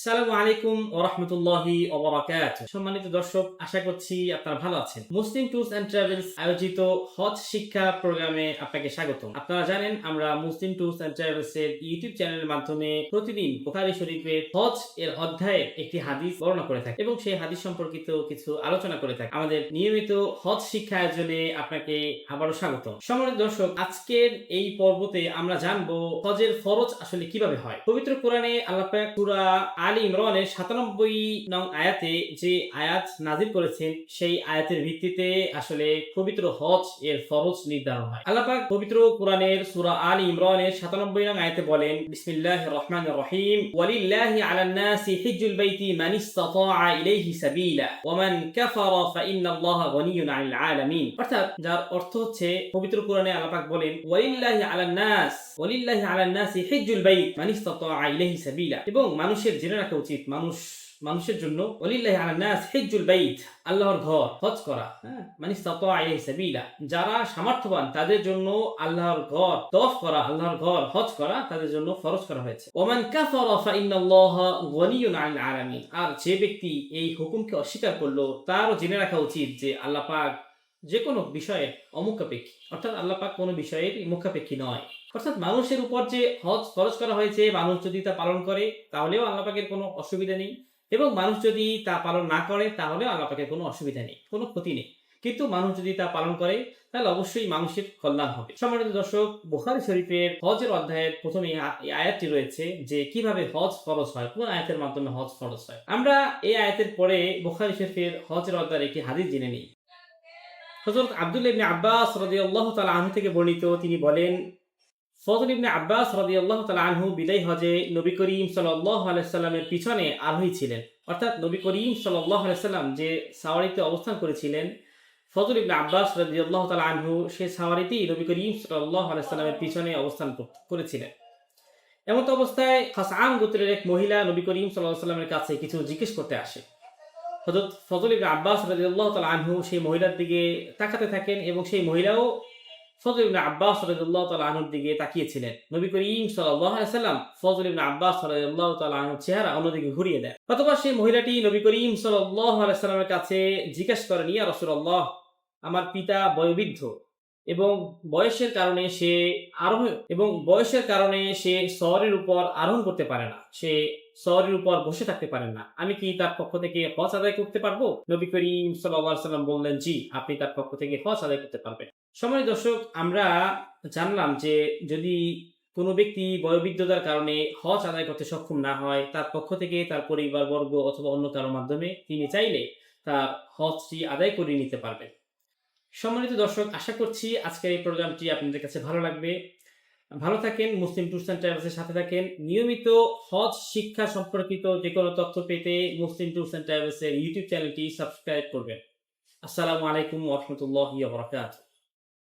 আসসালামু আলাইকুম ওয়া রাহমাতুল্লাহি ওয়া বারাকাতুহু। সম্মানিত দর্শক, আশা করছি আপনারা ভালো আছেন। মুসলিম ট্যুরস এন্ড ট্রাভেলস আয়োজিত হজ শিক্ষা প্রোগ্রামে আপনাকে স্বাগতম। আপনারা জানেন আমরা মুসলিম ট্যুরস এন্ড ট্রাভেলস এর ইউটিউব চ্যানেলের মাধ্যমে প্রতিদিন বুখারী শরীফের হজ এর অধ্যায়ের একটি হাদিস বর্ণনা করে থাকি এবং সেই হাদিস সম্পর্কিত কিছু আলোচনা করে থাকি। আমাদের নিয়মিত হজ শিক্ষা আয়োজনে আপনাকে আবারও স্বাগতম। সম্মানিত দর্শক, আজকের এই পর্বতে আমরা জানবো হজের ফরজ আসলে কিভাবে হয়। পবিত্র কোরআনে আল্লাহ পাক সূরা আলী ইমরানের ৯৭ নং আয়াতে যে আয়াত নাযিল করেছেন, সেই আয়াতের ভিত্তিতে আসলে পবিত্র হজ এর ফরজ নির্ধারণ হয়। আল্লাহ পাক পবিত্র কোরআনের সূরা আলী ইমরানের ৯৭ নং আয়াতে বলেন, বিসমিল্লাহির রহমানির রহিম, ওয়ালিল্লাহি আলান নাসি হিজ্জুল বাইতি মান ইসতাতাআ ইলাইহি সাবিলা ওয়া মান কাফারা ফাইন্নাল্লাহা গনিয়্যুন আনিল আলামিন। অর্থাৎ যার অর্থ হচ্ছে, পবিত্র কোরআনে আল্লাহ পাক বলেন, ওয়ালিল্লাহি আলান নাসি হিজ্জুল বাইত মান ইসতাতাআ ইলাইহি সাবিলা, এবং মানুষের জেনে রাখা উচিত, মানুষের জন্য ওয়ালিল্লাহি আলান নাস হিজ্জুল বাইত, আল্লাহর ঘর হজ করা, মান ইসতাতাআ ইলাইহি সাবিলা, যারা সামর্থ্যবান তাদের জন্য আল্লাহর ঘর তওয়াফ করা, আল্লাহর ঘর হজ করা তাদের জন্য ফরজ করা হয়েছে। ওয়া মান কাফারা ফাইন্নাল্লাহা গনিয়্যুন আনিল আলামিন, আর যে ব্যক্তি এই হুকুমকে অস্বীকার করলো তারও জেনে রাখা উচিত যে আল্লাহ পাক যে কোনো বিষয়ের অমুখাপেক্ষী, অর্থাৎ আল্লাহ পাক কোনো বিষয়ের মুখাপেক্ষী নয়। অর্থাৎ মানুষের উপর যে হজ ফরজ করা হয়েছে, মানুষ যদি তা পালন করে তাহলেও আল্লাহ পাকের কোনো অসুবিধা নেই, এবং মানুষ যদি তা পালন না করে তাহলেও আল্লাহ পাকের কোনো অসুবিধা নেই, কোনো ক্ষতি নেই। কিন্তু মানুষ যদি তা পালন করে তাহলে অবশ্যই মানুষের কল্যাণ হবে। সম্মানিত দর্শক, বুখারী শরীফের হজের অধ্যায়ের প্রথমে এই আয়াতটি রয়েছে যে কিভাবে হজ ফরজ হয়, কোন আয়াতের মাধ্যমে হজ ফরজ হয়। আমরা এই আয়াতের পরে বুখারী শরীফের হজের অধ্যায়ের একটি হাদিস জেনে নিই। হযরত আব্দুল্লাহ ইবনে আব্বাস রাদিয়াল্লাহু তাআলা আনহু থেকে বর্ণিত, তিনি বলেন, ফজল ইবনে আব্বাস রাদিয়াল্লাহু তাআলা আনহু বিদায় হজে নবী করিম সাল্লাল্লাহু আলাইহি সাল্লামের পিছনে আরোহী ছিলেন। অর্থাৎ নবী করিম সাল্লাল্লাহু আলাইহি সাল্লাম যে সাওয়ারিতে অবস্থান করেছিলেন, ফজল ইবনে আব্বাস রাদিয়াল্লাহু তাআলা আনহু সেই সাওয়ারিতেই নবী করিম সাল্লাল্লাহু আলাইহি সাল্লামের পিছনে অবস্থান করেছিলেন। এমত অবস্থায় খাসআম গোত্রের এক মহিলা নবী করিম সাল্লাল্লাহু আলাইহি সাল্লামের কাছে কিছু জিজ্ঞেস করতে আসে। হযরত ফজল ইবনে আব্বাস রাদিয়াল্লাহু তাআলা আনহু সেই মহিলার দিকে তাকাতে থাকেন এবং সেই মহিলাও ফজল ইবনে আব্বাস রাদিয়াল্লাহু তাআলা আনহুর দিকে তাকিয়েছিলেন। নবী করিম সাল্লাল্লাহু আলাইহি সাল্লাম ফজল ইবনে আব্বাস রাদিয়াল্লাহু তাআলা আনহুর চেহারা অন্যদিকে ঘুরিয়ে দেন। অতঃপর সেই মহিলাটি নবী করিম সাল্লাল্লাহু আলাইহি সাল্লামের কাছে জিজ্ঞাসা করেন, ইয়া রাসূলুল্লাহ, আমার পিতা বয়োবৃদ্ধ এবং বয়সের কারণে সে সওয়ারির উপর আরোহণ করতে পারে না, সে সওয়ারির উপর বসে থাকতে পারেন না। আমি কি তার পক্ষ থেকে হজ আদায় করতে পারবো? নবী করিম সাল্লাল্লাহু আলাইহি সাল্লাম বললেন, জি, আপনি তার পক্ষ থেকে হজ আদায় করতে পারবেন। সম্মানিত দর্শক, আমরা জানলাম যে যদি কোনো ব্যক্তি বয়োবৃদ্ধতার কারণে হজ আদায় করতে সক্ষম না হয়, তার পক্ষ থেকে তার পরিবারবর্গ অথবা অন্য কারোর মাধ্যমে তিনি চাইলে তার হজটি আদায় করে নিতে পারবেন। সম্মানিত দর্শক, আশা করছি আজকের এই প্রোগ্রামটি আপনাদের কাছে ভালো লাগবে। ভালো থাকেন, মুসলিম ট্যুরস এন্ড ট্রাভেলসের সাথে থাকেন। নিয়মিত হজ শিক্ষা সম্পর্কিত যে কোনো তথ্য পেতে মুসলিম ট্যুরস এন্ড ট্রাভেলসের ইউটিউব চ্যানেলটি সাবস্ক্রাইব করবেন। আসসালামু আলাইকুম ওয়া রাহমাতুল্লাহি ওয়া বারাকাতুহু।